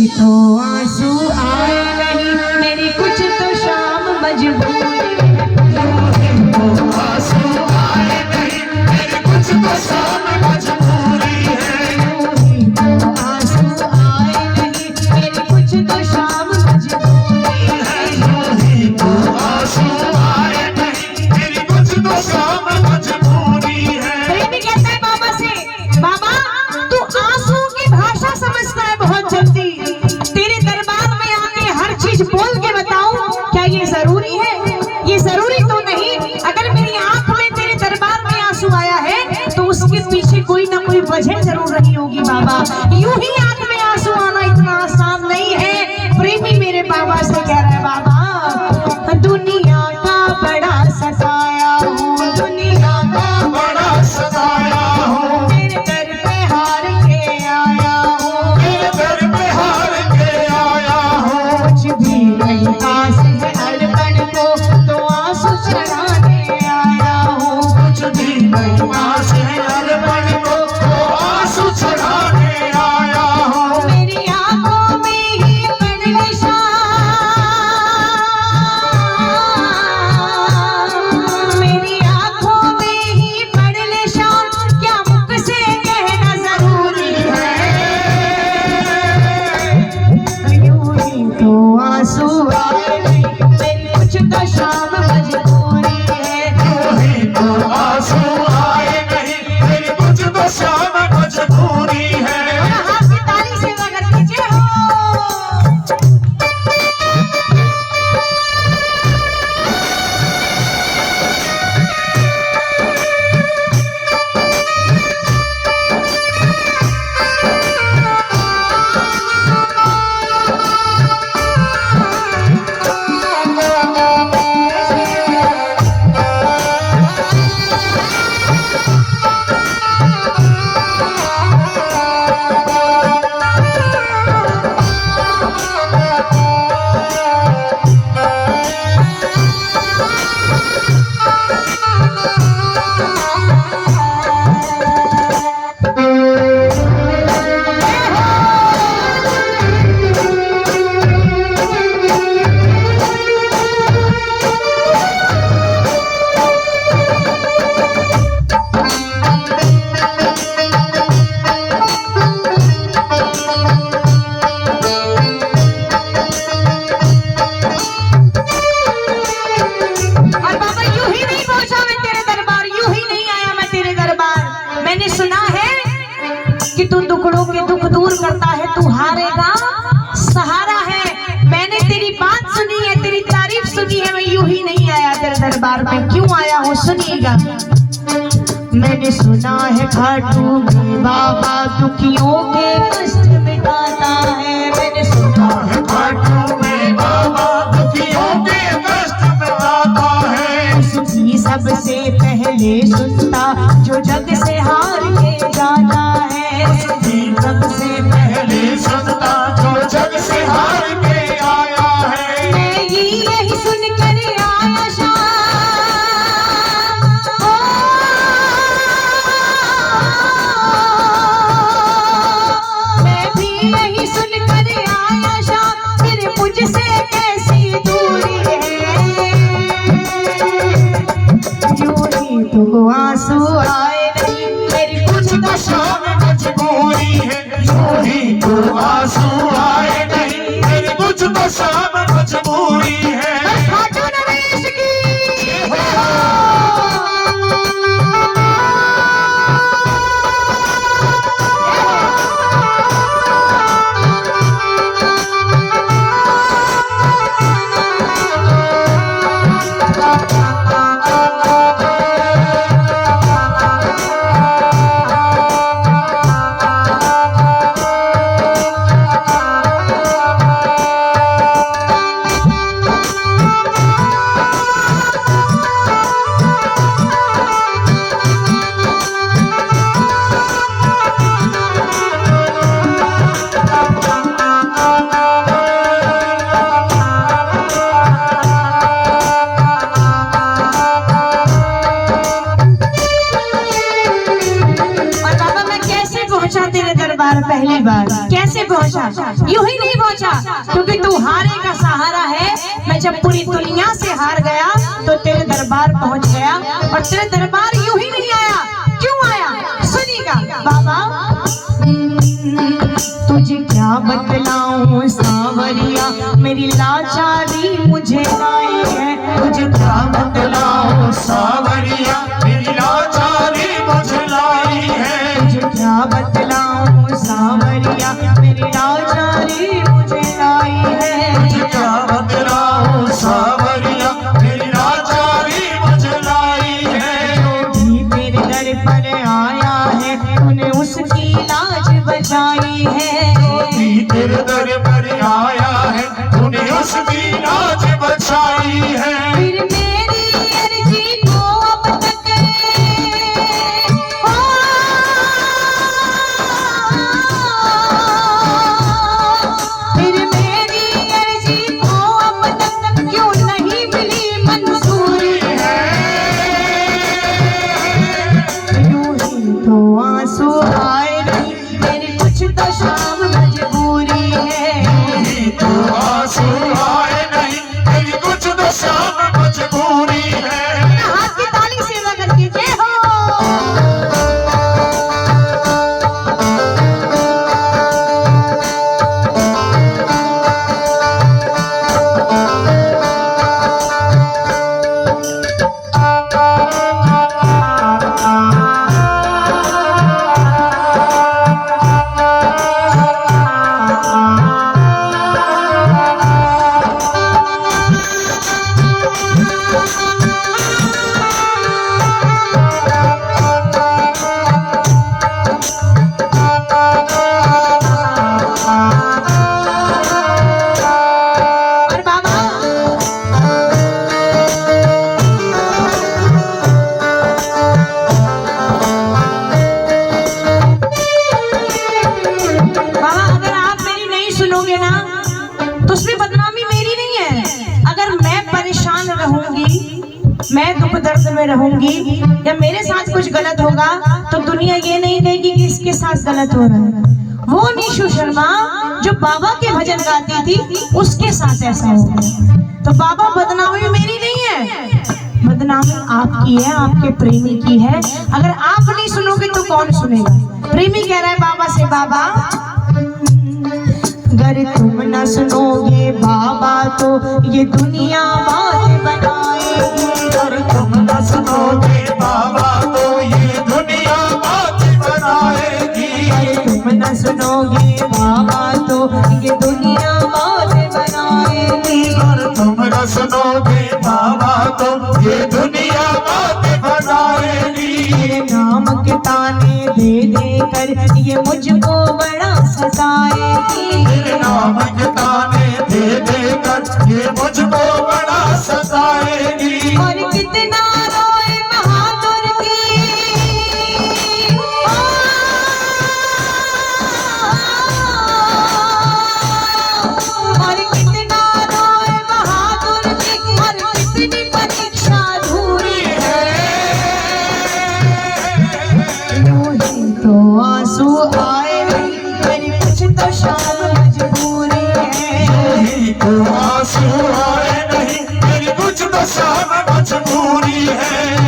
तो आंसू आए नहीं, मेरी कुछ तो शाम मजबूरी है। तो आंसू आए नहीं, मेरी कुछ तो शाम मजबूरी है। तो आंसू आए नहीं, मेरी कुछ तो शाम मजबूरी है। तो आंसू आए नहीं, मेरी कुछ तो शाम मजबूरी है। प्रेमी कहता है बाबा से, बाबा तू आंसू की भाषा समझता है बहुत जल्दी, तेरे दरबार में आके हर चीज बोल के बताऊं, क्या ये जरूरी है? ये जरूरी तो नहीं। अगर मेरी आंख में तेरे दरबार में आंसू आया है तो उसके पीछे कोई ना कोई वजह जरूर रही होगी बाबा। यूं ही आंख में आंसू आना इतना आसान नहीं है। प्रेमी मेरे बाबा से कह रहा है, बाबा दुनिया का बड़ा सताया हूँ, दुनिया का बड़ा सताया हूँ, तेरे दर पे हार के आया हूँ, तेरे दर पे हार के आया हूँ। कुछ भी नहीं पास है अड़पन को तो आंसू चढ़ाने आया हूँ, कुछ भी नहीं पास है अड़पन को तो आंसू चढ़ाने आया हूँ। मेरी आंखों में ही पड़ निशान, मेरी आंखों में ही पड़ निशान, क्या मुख से कहना जरूरी है? यूं ही तो आंसू आए नहीं, मेरी कुछ तो शाम मजबूरी है। यूं ही तो आंसू आए नहीं, मेरी कुछ तो शाम मजबूरी है। हाथ की ताली से अगर कीजिए हो। मैंने सुना है कि तू दुखड़ों के दुख दूर करता है, तू हारेगा सहारा है। मैंने तेरी बात सुनी है, तेरी तारीफ सुनी है, मैं यूं ही नहीं आया तेरे दरबार में। क्यों आया हूँ सुनिएगा। मैंने सुना है खाटू में बाबा दुखियों के कष्ट मिटाता है। मैंने सुना है खाटू में बाबा दुखियों के कष्ट मिटाता है। सुखी सबसे पहले सुनता जो जग से हार के जाता है। सुखी सबसे पहले सुनता जो जग से हार के आया है। मैं यही सुन कर आया मैं भी यही सुन कर आया शाम, फिर मुझसे कैसी दूरी है। यूं ही तो आंसू आए नहीं, मेरी कुछ तो शाम मजबूरी है। यूं ही तो आंसू आए नहीं, मेरी कुछ तो शाम मजबूरी है। खाटू नरेश की पहुंचा, यूं ही नहीं पहुंचा, क्योंकि तू हारे का सहारा है। मैं जब पूरी दुनिया से हार गया तो तेरे दरबार पहुंच गया, और तेरे दरबार यूं ही नहीं आया। क्यों आया सुनिएगा बाबा। तुझे क्या बतलाऊं सावरिया, मेरी लाचारी मुझे लाई है। तुझे क्या बतलाऊं सावरिया, मेरी लाचारी मुझे लाई है। तुझे क्या बतलाऊं सावरिया, मेरी लाचारी मुझे लाई है। तुझे क्या बतलाऊं सावरिया, मेरी लाचारी मुझे लाई है। जो भी तेरे दर पर आया है, तूने उसकी लाज बचाई है। तेरे दर पर आया है, तूने उसकी लाज बचाई है। फिर मेरी अर्जी को अब तक फिर मेरी अर्जी को अब तक क्यों नहीं मिली मंजूरी है। यूं ही तो आंसू आए नहीं, मेरी कुछ तो शाम मजबूरी है। तो आंसू आए नहीं, मेरी कुछ तो शाम मजबूरी है। हाथ की ताली से लगा कीजिए हो। और बाबा बाबा, अगर आप मेरी नहीं सुनोगे ना तो उसमें बदनामी मेरी नहीं है। अगर मैं परेशान रहूंगी, मैं दुख दर्द में रहूंगी, या मेरे साथ कुछ गलत होगा तो दुनिया ये नहीं कहेगी कि इसके साथ गलत हो रहा है। वो निशु शर्मा जो बाबा के भजन गाती थी, उसके साथ ऐसा हो गया। तो बाबा, बदनामी मेरी नहीं है, बदनामी आपकी है, आपके प्रेमी की है। अगर आप नहीं सुनोगे तो कौन सुनेगा। प्रेमी कह रहा है बाबा से, बाबा अगर तुम न सुनोगे बाबा तो ये दुनिया बात बनाएगी। अगर तुम न सुनोगे बाबा तो ये दुनिया बात बनाएगी। अगर तुम न सुनोगे बाबा तो ये दुनिया बात बनाएगी। अगर तुम न सुनोगे बाबा तो ये दुनिया बात बनाएगी। मेरे नाम के ताने दे दे कर ये मुझको बड़ा सताएगी। मेरे नाम के ताने दे दे कर ये मुझको बड़ा सताएगी। और कितना रोए बहादुर की, और कितना रोए बहादुर की, और कितनी परीक्षा अधूरी है। यूं ही तो आंसू आए नहीं, मेरी कुछ तो शाम मजबूरी है। यही तो आंसू आए नहीं, मेरी कुछ तो शाम मजबूरी है।